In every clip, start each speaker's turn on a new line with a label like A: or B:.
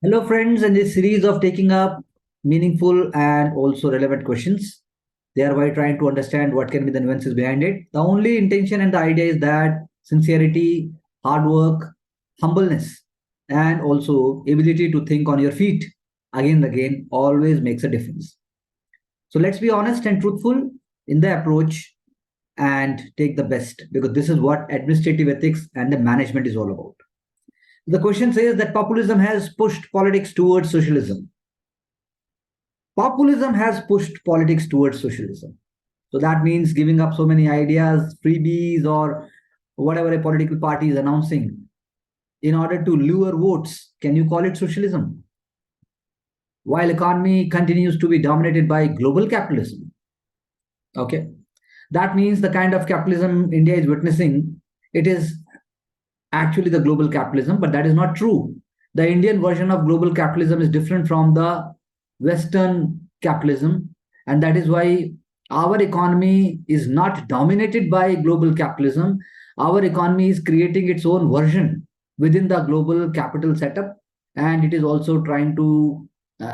A: Hello, friends, in this series of taking up meaningful and also relevant questions, thereby trying to understand what can be the nuances behind it. The only intention and the idea is that sincerity, hard work, humbleness, and also ability to think on your feet again and again always makes a difference. So let's be honest and truthful in the approach and take the best because this is what administrative ethics and the management is all about. The question says that populism has pushed politics towards socialism. Populism has pushed politics towards socialism. So that means giving up so many ideas, freebies, or whatever a political party is announcing in order to lure votes. Can you call it socialism? While economy continues to be dominated by global capitalism. Okay. That means the kind of capitalism India is witnessing, it is actually the global capitalism, but that is not true. The Indian version of global capitalism is different from the Western capitalism, and that is why our economy is not dominated by global capitalism. Our economy is creating its own version within the global capital setup, and it is also trying to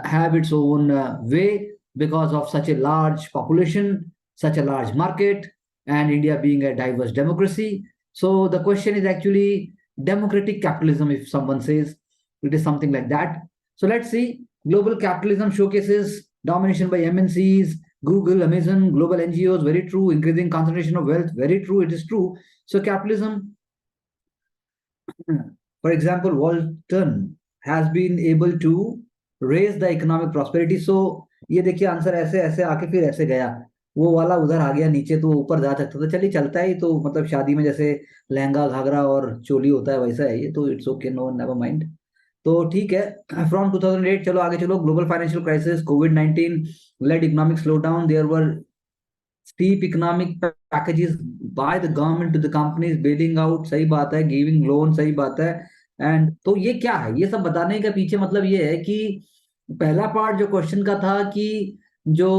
A: have its own way because of such a large population, such a large market, and India being a diverse democracy. So the question is actually democratic capitalism, if someone says it is something like that. So let's see. Global capitalism showcases domination by MNCs, Google, Amazon, global NGOs, very true. Increasing concentration of wealth, very true. It is true. So capitalism, for example, Walton has been able to raise the economic prosperity. So ये देखिए answer ऐसे ऐसे आके फिर ऐसे गया, वो वाला उधर आ गया नीचे तो ऊपर जा सकता था। चलिए चलता है तो मतलब शादी में जैसे लहंगा घाघरा और चोली होता है वैसा है ये तो it's okay, no never mind. तो ठीक है। फ्रॉम 2008 चलो आगे चलो। ग्लोबल फाइनेंशियल क्राइसिस, कोविड-19 led economic slowdown, there were steep economic packages by the government to the companies, bailing out, सही बात है, गिविंग लोन, सही बात है। एंड तो ये क्या है, ये सब बताने का पीछे मतलब ये है कि पहला पार्ट जो क्वेश्चन का था कि जो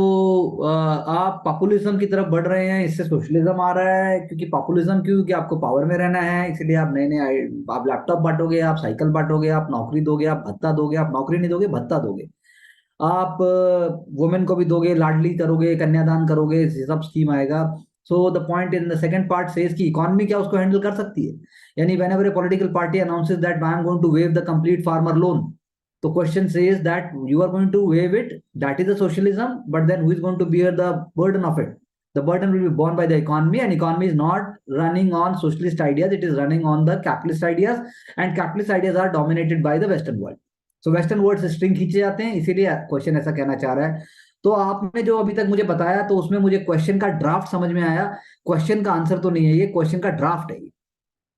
A: आप पॉपुलिज्म की तरफ बढ़ रहे हैं इससे सोशलिज्म आ रहा है, क्योंकि पॉपुलिज्म क्यों कि आपको पावर में रहना है, इसलिए आप नए नए आप लैपटॉप बांटोगे, आप साइकिल बांटोगे, आप नौकरी दोगे, आप भत्ता दोगे, आप नौकरी नहीं दोगे भत्ता दोगे, आप वुमेन को भी दोगे, लाडली करोगे, कन्यादान करोगे, ये सब स्कीम आएगा। So the point in the second part says कि इकोनॉमी क्या उसको हैंडल कर सकती है। यानी whenever a political party announces that I am going to waive the complete farmer loan, तो question says that you are going to waive it, that is a socialism, but then who is going to bear the burden of it? The burden will be borne by the economy, and economy is not running on socialist ideas, it is running on the capitalist ideas, and capitalist ideas are dominated by the Western world. So western word से string खींचे जाते हैं, इसीलिए question ऐसा कहना चाह रहा है। तो आपने जो अभी तक मुझे बताया तो उसमें मुझे क्वेश्चन का ड्राफ्ट समझ में आया, क्वेश्चन का आंसर तो नहीं है, ये क्वेश्चन का ड्राफ्ट है।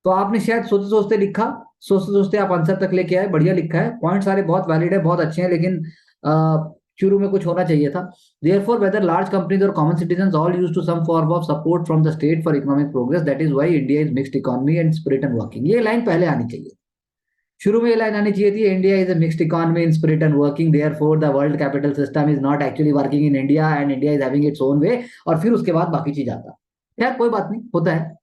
A: तो आपने शायद सोचते सोचते लिखा, सोचते सोचते आप आंसर तक लेके आए, बढ़िया लिखा है, पॉइंट सारे बहुत वैलिड है, बहुत अच्छे हैं, लेकिन शुरू में कुछ होना चाहिए था। Therefore, whether large companies or common citizens all used to some form of support from the state for economic progress. That is why India is mixed economy and spirit and working. ये line पहले आनी चाहिए, शुरू में ये line आनी चाहिए थी, India is a mixed economy in spirit and working, therefore the world capital system is not actually working in India and India is having its own way, और फिर उसके बाद बाकी चीज आता। यार कोई बात नहीं, होता है।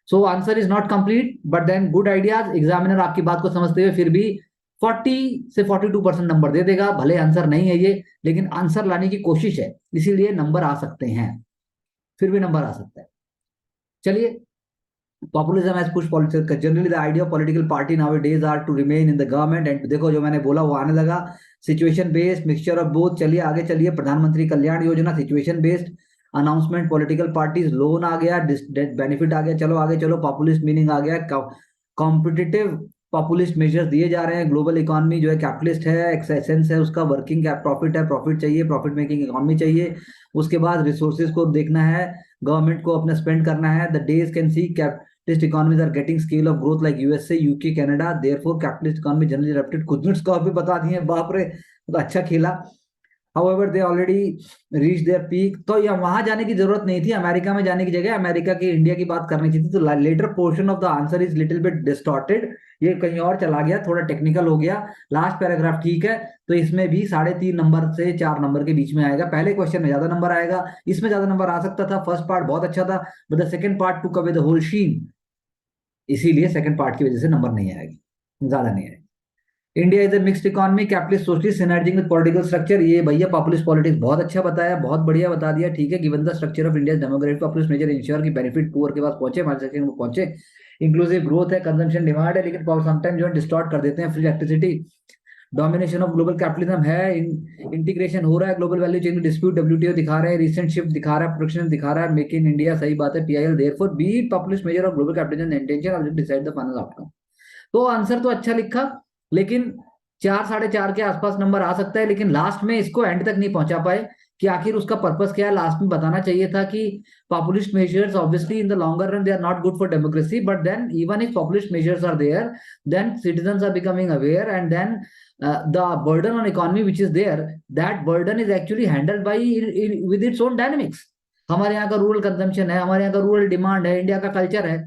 A: So answer is not complete, but then good ideas. Examiner आपकी बात को समझते हुए फिर भी 40 से 42% नंबर दे देगा, भले आंसर नहीं है ये, लेकिन आंसर लाने की कोशिश है, इसीलिए नंबर आ सकते हैं, फिर भी नंबर आ सकता है। चलिए, populism has pushed politics. Generally, the idea of political party nowadays are to remain in the government. And देखो जो मैंने बोला वो आने लगा, situation based, mixture of both. चलिए आगे चलिए। प्रधानमंत्री कल्याण योजना situation based, announcement political parties, loan आ गया, बेनिफिट आ गया, चलो आगे चलो। पॉपुलिस्ट मीनिंग आ गया, कॉम्पिटिटिव पॉपुलिस्ट मेजर्स दिए जा रहे हैं। ग्लोबल इकोनॉमी जो है कैपिटलिस्ट है, एसेंस है उसका, वर्किंग कैप प्रॉफिट है, प्रॉफिट चाहिए, प्रॉफिट मेकिंग इकोनॉमी चाहिए। उसके बाद रिसोर्सेज को देखना है, गवर्नमेंट को अपना स्पेंड करना है। The days can see capitalist economies are getting scale of growth like USA, UK, Canada. Therefore, capitalist economy generally adapted। खुद स्कोर भी बता दिए, बाप रे, तो अच्छा खेला। However, they already reached their peak। तो यहाँ वहां जाने की जरूरत नहीं थी, अमेरिका में जाने की जगह अमेरिका की इंडिया की बात करनी चाहिए थी। तो latter portion of the answer is little bit distorted, ये कहीं और चला गया, थोड़ा टेक्निकल हो गया। लास्ट पैराग्राफ ठीक है, तो इसमें भी 3.5 नंबर से 4 नंबर के बीच में आएगा। पहले क्वेश्चन में ज्यादा नंबर आएगा, इसमें ज्यादा नंबर आ सकता था। फर्स्ट पार्ट बहुत अच्छा था, but the second part took away the whole sheen, इसीलिए सेकंड पार्ट की वजह से नंबर नहीं आएगी, ज्यादा नहीं आएगी। India is a mixed economy, capitalist socialist synergising with political structure. ये भैया पॉपुलिस्ट पॉलिटिक्स बहुत अच्छा बताया, बहुत बढ़िया बता दिया। ठीक है, given the structure of India demographic populist measure ensure की बेनिफिट पुअर के पास पहुंचे, हमारे सेक्शन में पहुंचे। इंक्लूसिव ग्रोथ है, कंजम्पशन डिमांड है, लेकिन समटाइम जो डिस्टॉर्ट कर देते हैं free electricity. Domination of global capitalism है, इंटीग्रेशन हो रहा है global value chain dispute, WTO दिखा रहे हैं, रिसेंट शिफ्ट दिखा रहा है, प्रोटेक्शन दिखा रहा है, मेक इन इंडिया सही बात है, PIL therefore be populist measure of global capitalism intention of decide the final outcome. तो आंसर तो अच्छा लिखा, लेकिन 4 4.5 के आसपास नंबर आ सकता है, लेकिन लास्ट में इसको एंड तक नहीं पहुंचा पाए कि आखिर उसका पर्पस क्या है। लास्ट में बताना चाहिए था कि populist measures obviously in the longer run they are not good for democracy, but then even if populist measures are there, then citizens are becoming aware, and then the burden on economy which is there, that burden is actually handled by with its own dynamics। हमारे यहाँ का rural consumption है, हमारे यहाँ का rural demand है, India का culture है,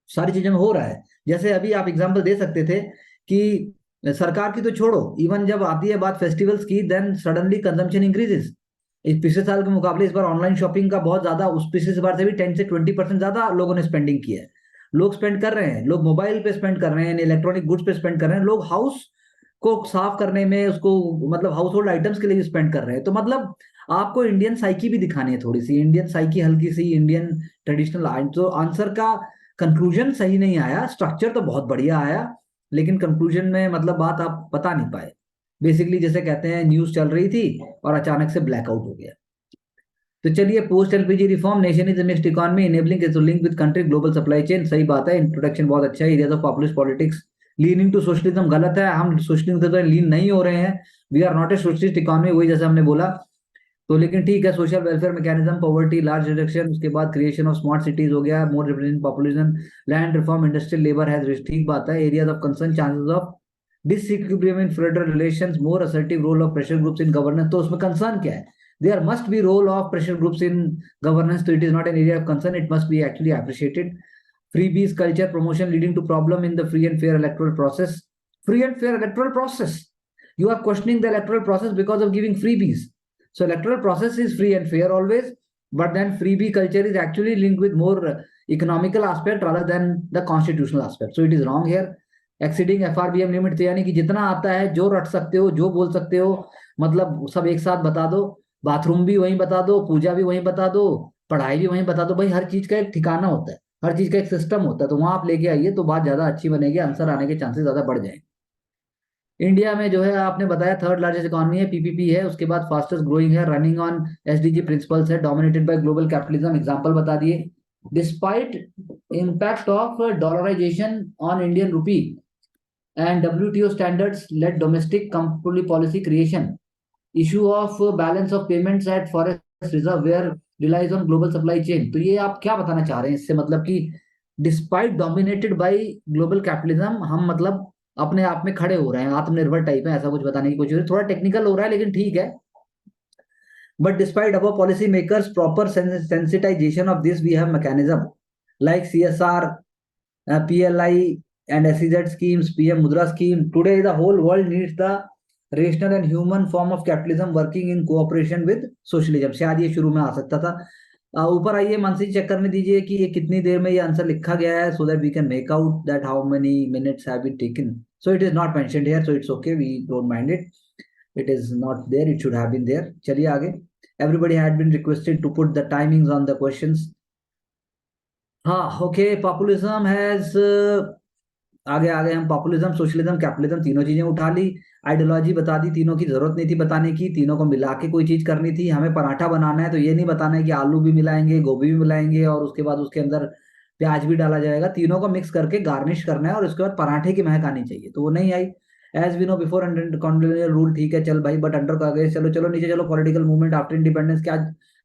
A: सारी चीजों में हो रहा है। जैसे अभी आप एग्जांपल दे सकते थे कि सरकार की तो छोड़ो, इवन जब आती है बात फेस्टिवल्स की, देन सडनली कंजम्पशन इंक्रीजेस। इस पिछले साल के मुकाबले इस बार ऑनलाइन शॉपिंग का बहुत ज्यादा, उस पिछले बार से भी 10 से 20% ज्यादा लोगों ने स्पेंडिंग की है। लोग स्पेंड कर रहे हैं, लोग मोबाइल पे स्पेंड कर रहे हैं, इलेक्ट्रॉनिक गुड्स पे स्पेंड कर रहे हैं, लोग हाउस को साफ करने में, उसको मतलब हाउस होल्ड आइटम्स के लिए भी स्पेंड कर रहे हैं। तो मतलब आपको इंडियन साइकी भी दिखानी है, थोड़ी सी इंडियन साइकी, हल्की सी इंडियन ट्रेडिशनल। तो आंसर का कंक्लूजन सही नहीं आया, स्ट्रक्चर तो बहुत बढ़िया आया, लेकिन कंक्लूजन में मतलब बात आप बता नहीं पाए। बेसिकली जैसे कहते हैं न्यूज चल रही थी और अचानक से ब्लैकआउट हो गया। तो चलिए, post LPG reform, nation is mixed economy enabling to link with country global supply chain, सही बात है, इंट्रोडक्शन बहुत अच्छा है। Areas of populist politics, leaning to socialism, गलत है, हम सोशलिज्म से तो लीन नहीं हो रहे हैं, we are not a socialist economy, वही जैसे हमने बोला। तो लेकिन ठीक है, social welfare mechanism, poverty, large reduction, उसके बाद क्रिएशन ऑफ स्मार्ट सिटीज हो गया, more representative population, land reform, industrial labour has, ठीक बात है। Areas of concern, chances of disequilibrium in federal relations, more assertive role of pressure groups in governance. तो उसमें concern क्या है? There must be role of pressure groups in governance, so it is not an area of concern, it must be actually appreciated. Freebies culture promotion leading to problem in the free and fair electoral process. Free and fair electoral process, you are questioning the electoral process because of giving freebies. So electoral process is free and fair always, but then freebie culture is actually linked with more economical aspect rather than the constitutional aspect, so it is wrong here। Exceeding FRBM limit, यानी कि जितना आता है, जो रट सकते हो, जो बोल सकते हो, मतलब सब एक साथ बता दो। बाथरूम भी वहीं बता दो, पूजा भी वहीं बता दो, पढ़ाई भी वहीं बता दो। भाई हर चीज का एक ठिकाना होता है, हर चीज का एक सिस्टम होता है, तो वहां आप लेके आइए तो बात ज्यादा अच्छी बनेगी, आंसर आने के चांसेस ज्यादा बढ़ जाएंगे। इंडिया में जो है आपने बताया थर्ड लार्जेस्ट इकोनॉमी है, पीपीपी है, उसके बाद फास्टेस्ट ग्रोइंग है, रनिंग ऑन एसडीजी प्रिंसिपल्स है, dominated by global capitalism, example बता दिए। Despite impact of dollarization on Indian rupee and WTO standards led domestic company policy creation. Issue of balance of payments at forest reserve where relies on global supply chain। तो ये आप क्या बताना चाह रहे हैं इससे? मतलब कि despite dominated by global capitalism, हम मतलब अपने आप में खड़े हो रहे हैं, आत्मनिर्भर टाइप है, ऐसा कुछ बताने की कोशिश। थोड़ा टेक्निकल हो रहा है लेकिन ठीक है। But despite above policy makers proper sensitization of this, we have mechanism like CSR, PLI and SEZ schemes, PM Mudra scheme. Today, the whole world needs the rational and human form of capitalism working in cooperation with socialism। शायद ये शुरू में आ सकता था। ऊपर आइए, Mansi check करने दीजिए कि ये कितनी देर में ये आंसर लिखा गया है, so that we can make out that how many minutes have been taken। So it is not mentioned here, so it's okay, we don't mind it। It is not there, it should have been there। चलिए आगे। Everybody had been requested to put the timings on the questions। हाँ okay, populism has, आगे आगे हम populism, socialism, capitalism तीनों चीजें उठा ली। Ideology बता दी, तीनों की जरूरत नहीं थी बताने की, तीनों को मिला के कोई चीज करनी थी। हमें पराठा बनाना है तो ये नहीं बताना है कि आलू भी मिलाएंगे, गोभी भी मिलाएंगे और उसके बाद उसके अंदर प्याज भी डाला जाएगा। तीनों को मिक्स करके गार्निश करना है और उसके बाद पराठे की महक आनी चाहिए, तो वो नहीं आई। As we know before under continental rule, ठीक है चल भाई, बट अंडर का गए, चलो चलो नीचे चलो। पॉलिटिकल मूवमेंट आफ्टर इंडिपेंडेंस, क्या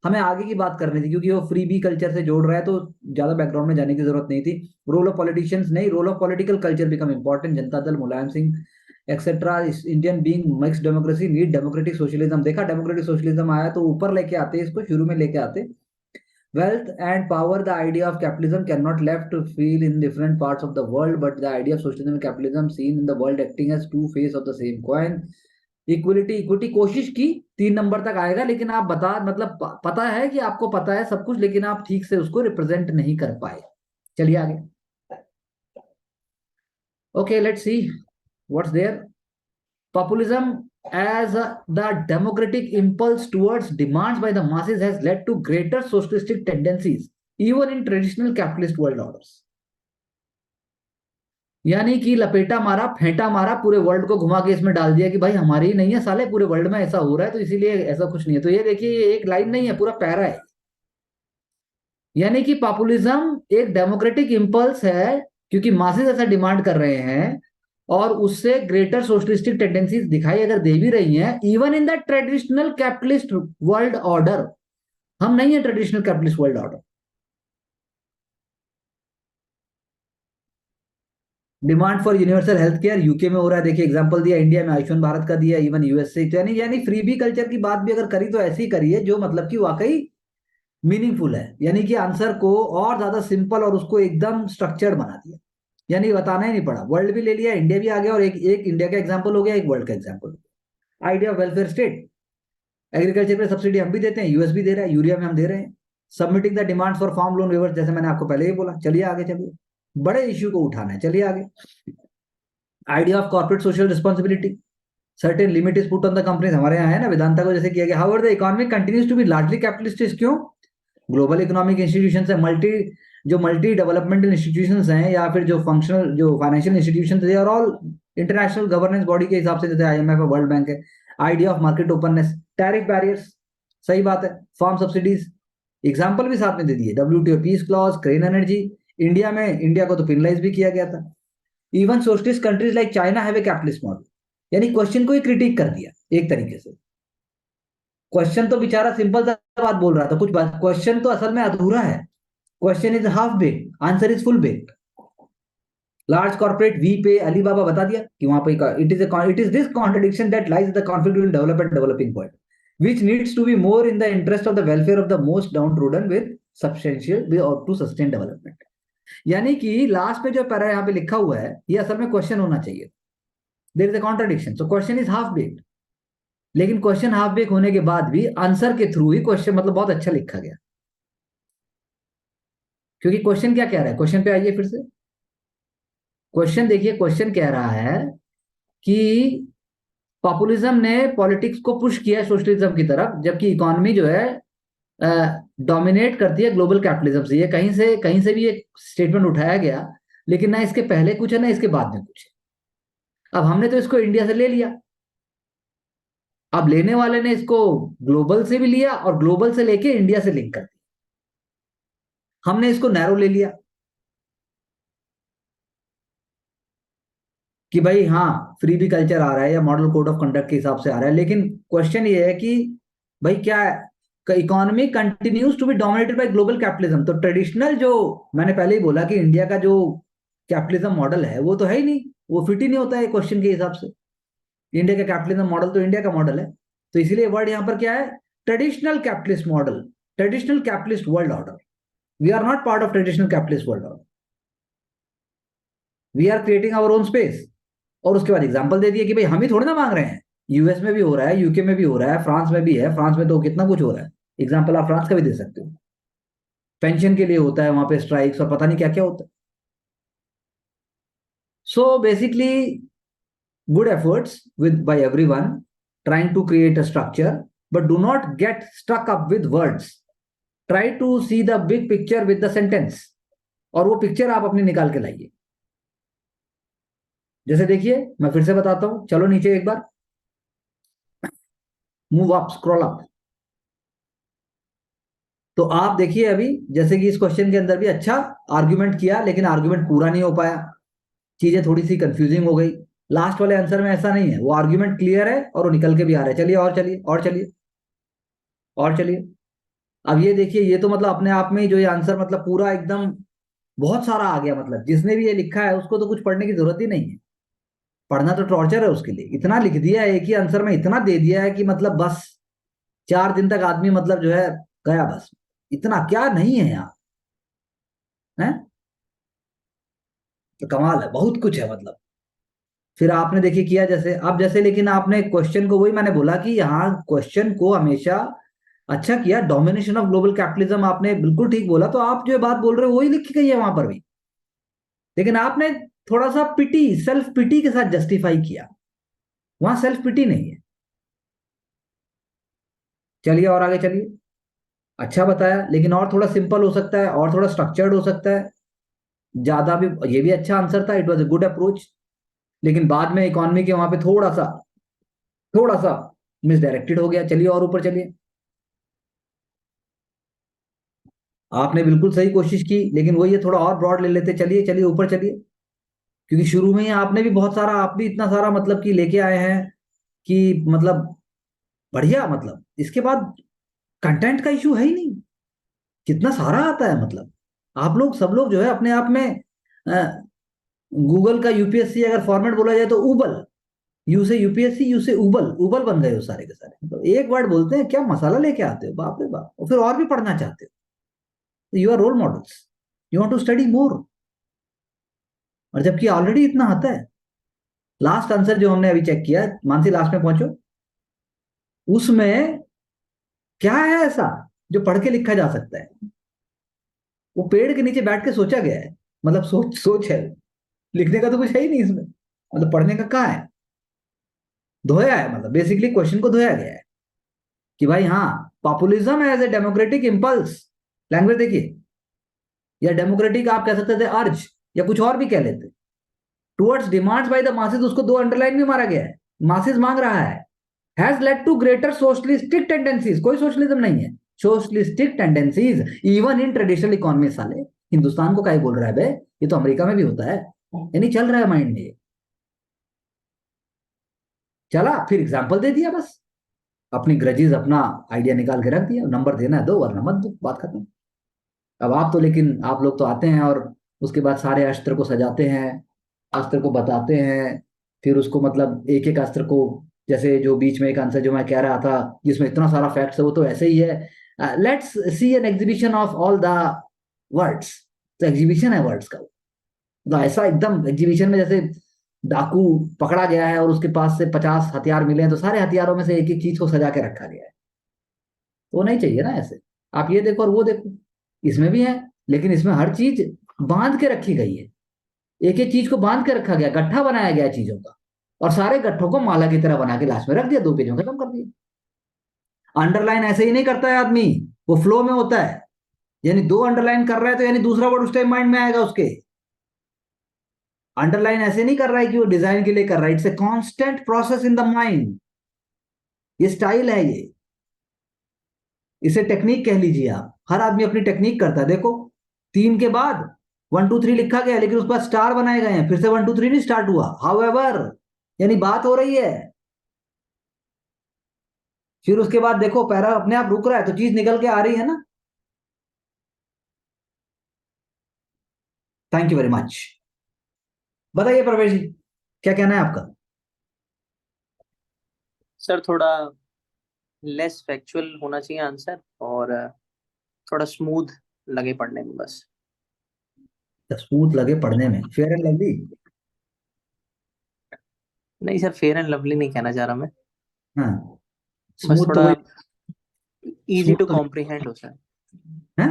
A: हमें आगे की बात करनी थी क्योंकि वो फ्री बी कल्चर से जोड़ रहा है, तो ज्यादा बैकग्राउंड में जाने की जरूरत नहीं थी। रोल ऑफ पॉलिटिशियंस नहीं, role of political culture become important. Janata Dal, Mulayam Singh etcetera, Indian being mixed democracy need democratic socialism. देखा, डेमोक्रेटिक सोशलिज्म आया तो ऊपर लेके आते, इसको शुरू में लेके आते। Wealth and power, the idea of capitalism cannot left to feel in different parts of the world, but the idea of socialism and capitalism seen in the world acting as two face of the same coin। Equity, equity कोशिश की, 3 number तक आएगा, लेकिन आप बता मतलब पता है कि आपको पता है सब कुछ, लेकिन आप ठीक से उसको रिप्रेजेंट नहीं कर पाए। चलिए आगे। Okay, let's see what's there. Populism as the democratic impulse towards demands by the masses has led to greater socialistic tendencies, even in traditional capitalist world orders. यानी कि लपेटा मारा, फेंटा मारा, पूरे वर्ल्ड को घुमा के इसमें डाल दिया कि भाई हमारी ही नहीं है साले, पूरे वर्ल्ड में ऐसा हो रहा है तो इसीलिए ऐसा कुछ नहीं है। तो ये देखिए, ये एक लाइन नहीं है, पूरा पैरा है। यानी कि पॉपुलिज्म एक डेमोक्रेटिक इंपल्स है, क्योंकि मासेस ऐसा डिमांड कर रहे हैं, और उससे ग्रेटर सोशलिस्टिक टेंडेंसीज दिखाई अगर दे भी रही हैं, even in the traditional capitalist world order. हम नहीं है traditional capitalist world order. Demand for universal health care UK में हो रहा है, देखिए एग्जांपल दिया, इंडिया में आयुष्मान भारत का दिया, इवन यूएसए। तो यानी फ्रीबी कल्चर की बात भी अगर करी तो ऐसी करिए जो मतलब कि वाकई मीनिंगफुल है, यानी कि आंसर को और ज्यादा सिंपल और उसको एकदम स्ट्रक्चर्ड बना दिया, यानी बताना ही नहीं पड़ा। वर्ल्ड भी ले लिया, इंडिया भी आ गया, और एक एक इंडिया का एग्जांपल हो गया, एक वर्ल्ड का example. Idea of welfare state, agriculture पे सब्सिडी हम भी देते हैं, यूएस भी दे रहा है, यूरिया में हम दे रहे हैं। Submitting the demand for farm loan waivers, जैसे मैंने आपको पहले ही बोला। चलिए आगे चलिए, बड़े इश्यू को उठाना है, चलिए आगे। Idea of corporate social responsibility, certain limit is put on the companies, हमारे यहाँ है ना, वेदांता को जैसे किया गया। However the economy continues to be largely capitalistic, क्यों? ग्लोबल इकोनॉमिक इंस्टीट्यूशन है, मल्टी डेवलपमेंटल इंस्टीट्यूशंस हैं, या फिर जो फंक्शनल जो फाइनेंशियल इंस्टीट्यूशंस है, और ऑल इंटरनेशनल गवर्नेंस बॉडी के हिसाब से, जैसे आईएमएफ है, वर्ल्ड बैंक है। Idea of market openness, tariff barriers, सही बात है, फार्म सब्सिडीज, एग्जाम्पल भी साथ में दे दिए, WTO peace clause, Cairn Energy. India में, इंडिया को तो पिनलाइज भी किया गया था। Even socialist countries like China have a capitalist model, यानी क्वेश्चन को ही क्रिटिक कर दिया एक तरीके से। क्वेश्चन तो बेचारा सिंपल सा बात बोल रहा था, कुछ बात, क्वेश्चन तो असल में अधूरा है। Question is half baked, answer is full baked. Large corporate we pay, Alibaba बता दिया कि वहां पे it is this contradiction that lies the conflict between developed developing world, which needs to be more in the interest of the welfare of the most downtrodden with substantial or to sustain development। यानी कि last में जो para यहाँ पे लिखा हुआ है, ये असल में क्वेश्चन होना चाहिए। There is a contradiction, so question is half baked. लेकिन क्वेश्चन हाफ बेक होने के बाद भी आंसर के थ्रू ही क्वेश्चन मतलब बहुत अच्छा लिखा गया। क्योंकि क्वेश्चन क्या कह रहा है, क्वेश्चन पे आइए फिर से। क्वेश्चन देखिए, क्वेश्चन कह रहा है कि पॉपुलिज्म ने पॉलिटिक्स को पुश किया सोशलिज्म की तरफ, जबकि इकोनॉमी जो है डोमिनेट करती है ग्लोबल कैपिटलिज्म से। ये कहीं से भी एक स्टेटमेंट उठाया गया, लेकिन ना इसके पहले कुछ है ना इसके बाद में कुछ है। अब हमने तो इसको इंडिया से ले लिया, अब लेने वाले ने इसको ग्लोबल से भी लिया, और ग्लोबल से लेके इंडिया से लिंक कर दिया। हमने इसको नैरो ले लिया कि भाई हाँ, फ्री भी कल्चर आ रहा है या मॉडल कोड ऑफ कंडक्ट के हिसाब से आ रहा है, लेकिन क्वेश्चन ये है कि भाई क्या economy continues to be dominated by global capitalism. तो ट्रेडिशनल जो मैंने पहले ही बोला कि इंडिया का जो कैपिटलिज्म मॉडल है वो तो है ही नहीं, वो फिट ही नहीं होता है क्वेश्चन के हिसाब से। इंडिया का कैपिटलिज्म मॉडल तो इंडिया का मॉडल है, तो इसीलिए वर्ड यहां पर क्या है, traditional capitalist model, traditional capitalist world order. We are not part of traditional capitalist world order, we are creating our own space. और उसके बाद एग्जाम्पल दे दिए कि भाई हम ही थोड़ी ना मांग रहे हैं, यूएस में भी हो रहा है, यूके में भी हो रहा है, फ्रांस में भी है, फ्रांस में तो कितना कुछ हो रहा है। एग्जाम्पल आप फ्रांस का भी दे सकते हो, पेंशन के लिए होता है वहां पे स्ट्राइक्स और पता नहीं क्या क्या होता है। So basically good efforts with by everyone trying to create a structure, but do not get stuck up with words, try to see the big picture with the sentence, और वो पिक्चर आप अपनी निकाल के लाइए। जैसे देखिए, मैं फिर से बताता हूं, चलो नीचे एक बार, मूव अप, स्क्रॉल अप। तो आप देखिए अभी, जैसे कि इस क्वेश्चन के अंदर भी अच्छा आर्ग्यूमेंट किया, लेकिन आर्ग्यूमेंट पूरा नहीं हो पाया, चीजें थोड़ी सी कंफ्यूजिंग हो गई। लास्ट वाले आंसर में ऐसा नहीं है, वो आर्ग्यूमेंट क्लियर है और वो निकल के भी आ रहा है। चलिए और चलिए और चलिए और चलिए। अब ये देखिए, ये तो मतलब अपने आप में ही जो ये आंसर मतलब पूरा एकदम बहुत सारा आ गया, मतलब जिसने भी ये लिखा है उसको तो कुछ पढ़ने की जरूरत ही नहीं है। पढ़ना तो टॉर्चर है उसके लिए, इतना लिख दिया है एक ही आंसर में, इतना दे दिया है कि मतलब बस 4 दिन तक आदमी मतलब जो है गया बस। इतना क्या नहीं है यहाँ, है तो कमाल है, बहुत कुछ है मतलब। फिर आपने देखिए किया जैसे, अब जैसे, लेकिन आपने क्वेश्चन को, वही मैंने बोला कि यहाँ क्वेश्चन को हमेशा अच्छा किया, डोमिनेशन ऑफ ग्लोबल कैपिटलिज्म, आपने बिल्कुल ठीक बोला। तो आप जो बात बोल रहे हो वही लिखी गई है वहां पर भी, लेकिन आपने थोड़ा सा पिटी, सेल्फ पिटी के साथ जस्टिफाई किया। वहां सेल्फ पिटी नहीं है। चलिए और आगे चलिए। अच्छा बताया, लेकिन और थोड़ा सिंपल हो सकता है, और थोड़ा स्ट्रक्चर्ड हो सकता है। ज्यादा भी, ये भी अच्छा आंसर था, it was a good approach. लेकिन बाद में इकोनॉमी के वहां पे थोड़ा सा मिसडायरेक्टेड हो गया। चलिए और ऊपर चलिए। आपने बिल्कुल सही कोशिश की, लेकिन वही है, थोड़ा और ब्रॉड ले लेते। चलिए चलिए ऊपर चलिए। क्योंकि शुरू में ही आपने भी बहुत सारा, आप भी इतना सारा मतलब कि लेके आए हैं कि मतलब बढ़िया, मतलब इसके बाद कंटेंट का इशू है ही नहीं। कितना सारा आता है मतलब। आप लोग सब लोग जो है अपने आप में, गूगल का यूपीएससी अगर फॉर्मेट बोला जाए तो उबल, यू से यूपीएससी, यू से उबल, उबल बन गए हो सारे के सारे। तो एक वर्ड बोलते हैं, क्या मसाला लेके आते हो, बाप रे बाप, और फिर और भी पढ़ना चाहते हो। You are role models, you want to study more. और जबकि ऑलरेडी इतना आता है। लास्ट आंसर जो हमने अभी चेक किया, मानसी लास्ट में पहुंचो, उसमें क्या है ऐसा जो पढ़ के लिखा जा सकता है। वो पेड़ के नीचे बैठ के सोचा गया है, मतलब सोच सोच है। लिखने का तो कुछ है ही नहीं इसमें, मतलब पढ़ने का कहाँ है। धोया है, मतलब बेसिकली क्वेश्चन को धोया गया है कि भाई हाँ, populism as a democratic impulse, language देखिए, या डेमोक्रेटिक आप कह सकते थे अर्ज, या कुछ और भी कह लेते, towards demands by the masses, उसको दो अंडरलाइन भी मारा गया है। मासेस मांग रहा है, has led to greater socialistic tendencies, कोई सोशलिज्म नहीं है, socialistic tendencies even in traditional economy. साले हिंदुस्तान को क्या बोल रहा है बे, ये तो अमेरिका में भी होता है। यानी चल रहा है माइंड में ये। चला फिर एग्जाम्पल दे दिया बस, अपनी ग्रजेस अपना आइडिया निकाल के रख दिया, नंबर देना है दो वरना मत दो, बात खत्म। अब आप तो, लेकिन आप लोग तो आते हैं और उसके बाद सारे अस्त्र को सजाते हैं, अस्त्र को बताते हैं, फिर उसको मतलब एक एक अस्त्र को, जैसे जो बीच में एक आंसर जो मैं कह रहा था जिसमें इतना सारा फैक्ट्स है, वो तो ऐसे ही है, let's see an exhibition of all the words. तो एग्जीबिशन है वर्ड्स का, तो ऐसा एकदम एग्जीबिशन में जैसे डाकू पकड़ा गया है और उसके पास से 50 हथियार मिले हैं, तो सारे हथियारों में से एक एक चीज को सजा के रखा गया है। तो वो नहीं चाहिए ना ऐसे। आप ये देखो और वो देखो, इसमें भी है, लेकिन इसमें हर चीज बांध के रखी गई है। एक एक चीज को बांध के रखा गया, गट्ठा बनाया गया है चीजों का, और सारे गट्ठों को माला की तरह बना के लास्ट में रख दिया, 2 पेजों खत्म कर दिया। अंडरलाइन ऐसे ही नहीं करता है आदमी, वो फ्लो में होता है। यानी 2 अंडरलाइन कर रहा है तो यानी दूसरा वर्ड उस टाइम माइंड में आएगा उसके। अंडरलाइन ऐसे नहीं कर रहा है कि वो डिजाइन के लिए कर रहा है, it's a constant process in the mind. ये स्टाइल है ये, इसे टेक्निक कह लीजिए आप। हर आदमी अपनी टेक्निक करता है, देखो 3 के बाद 1 2 3 लिखा गया, लेकिन उसके बाद स्टार बनाए गए हैं, फिर से 1 2 3 नहीं स्टार्ट हुआ, हाउएवर, यानी बात हो रही है। फिर उसके बाद देखो पैरा अपने आप रुक रहा है, तो चीज निकल के आ रही है ना। Thank you very much. बताइए प्रवेश जी, क्या कहना है आपका।
B: सर थोड़ा लेस फैक्चुअल होना चाहिए आंसर, और थोड़ा स्मूथ लगे पढ़ने में बस।
A: स्मूथ लगे पढ़ने में, फेयर एंड लवली।
B: नहीं सर, फेयर एंड लवली नहीं कहना चाह रहा मैं।
A: हाँ,
B: बस
A: स्मूथ तो
B: थोड़ा
A: वही,
B: इजी
A: स्मूथ
B: टू
A: तो
B: कॉम्प्रिहेंड हो सर।
A: है।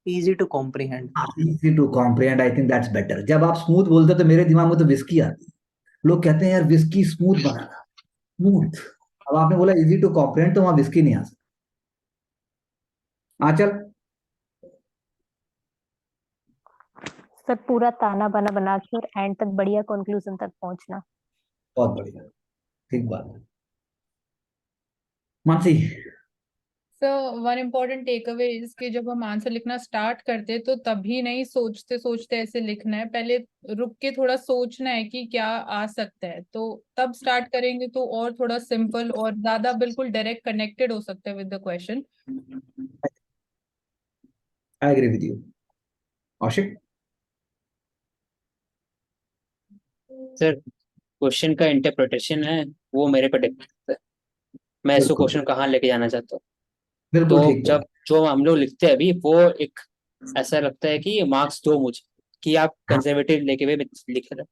B: Easy to comprehend.
A: Easy to comprehend, I think that's better. जब आप स्मूथ बोलते हो तो मेरे दिमाग में तो विस्की आती है। लोग कहते हैं यार विस्की स्मूथ बनाना, स्मूथ। अब आपने बोला इजी टू कॉम्प्रिहेंड, तो वहां विस्की नहीं आ सकता। हाँ चल।
C: सर पूरा ताना बाना बना के और एंड तक बढ़िया कंक्लूजन तक पहुंचना।
A: बहुत बढ़िया, ठीक बात है। Mansi.
D: So one important takeaway is कि जब हम आंसर लिखना स्टार्ट करते तो तभी नहीं सोचते सोचते ऐसे लिखना है, पहले रुक के थोड़ा सोचना है कि क्या आ सकता है, तो तब स्टार्ट करेंगे तो और थोड़ा सिंपल और ज्यादा बिल्कुल डायरेक्ट कनेक्टेड हो सकता है with the question.
A: I agree with you. Ashiq.
E: Sir question का इंटरप्रिटेशन है, वो मेरे पे डिपेंड करता है, मैं इसको
A: बिल्कुल
E: क्वेश्चन कहाँ लेके जाना चाहता हूँ।
A: बिल्कुल
E: तो
A: ठीक
E: जब
A: बोला।
E: जो हम लोग लिखते हैं अभी, वो एक ऐसा लगता है कि मार्क्स दो मुझे, कि आप
A: हाँ
E: कंजर्वेटिव लेके हुए लिख रहे हैं।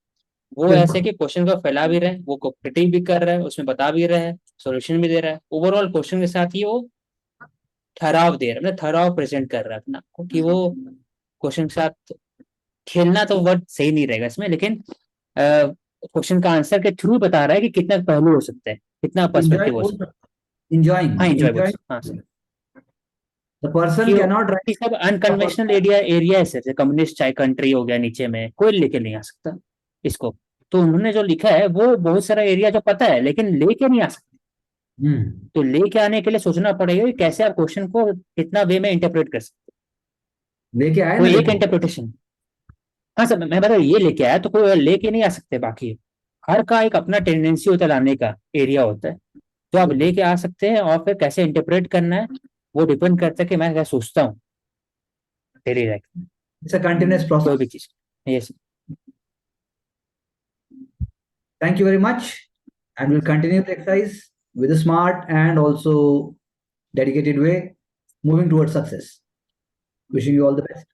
E: वो ऐसे
A: बिल्कुल
E: कि क्वेश्चन को फैला भी रहे हैं, वो क्रिटिक भी कर रहा है, उसमें बता भी रहा है, सॉल्यूशन भी दे रहा है, ओवरऑल क्वेश्चन के साथ ही वो ठहराव दे रहा है, मतलब ठहराव प्रेजेंट कर रहा है अपना आपको, कि वो क्वेश्चन के साथ खेलना तो वर्ड सही नहीं रहेगा इसमें, लेकिन क्वेश्चन का आंसर के थ्रू बता रहा है कि कितना पहलू हो सकते हैं, कितना पर्सपेक्टिव हो सकता
A: enjoying
E: है। हाँ, एंजॉय
A: enjoying
E: हाँ सर,
A: the person
E: कि
A: cannot
E: कि सब अनकन्वेंशनल एरिया है सर, कम्युनिस्ट चाहे कंट्री हो गया, नीचे में कोई लेके नहीं आ सकता इसको। तो उन्होंने जो लिखा है वो बहुत सारा एरिया जो पता है लेकिन लेके नहीं आ सकते। तो लेके आने के लिए सोचना पड़ेगा कि कैसे आप क्वेश्चन को कितना वे में इंटरप्रेट कर सकते
A: लेके आए
E: हैं।
A: ना
E: कोई एक
A: लेकिन
E: इंटरप्रिटेशन, हाँ सर मैं बता ये लेके आया तो कोई लेके नहीं आ सकते। बाकी हर का एक अपना टेंडेंसी होता है लाने का एरिया होता है, जो आप लेके आ सकते हैं और फिर कैसे इंटरप्रेट करना है वो डिपेंड करता है कि मैं क्या सोचता हूँ डेली लाइफ में
A: it's a continuous
E: कोई
A: process.
E: भी चीज। Yes,
A: Thank you very much, and we'll continue the exercise with a smart and also dedicated way, moving towards success. Wishing you all the best.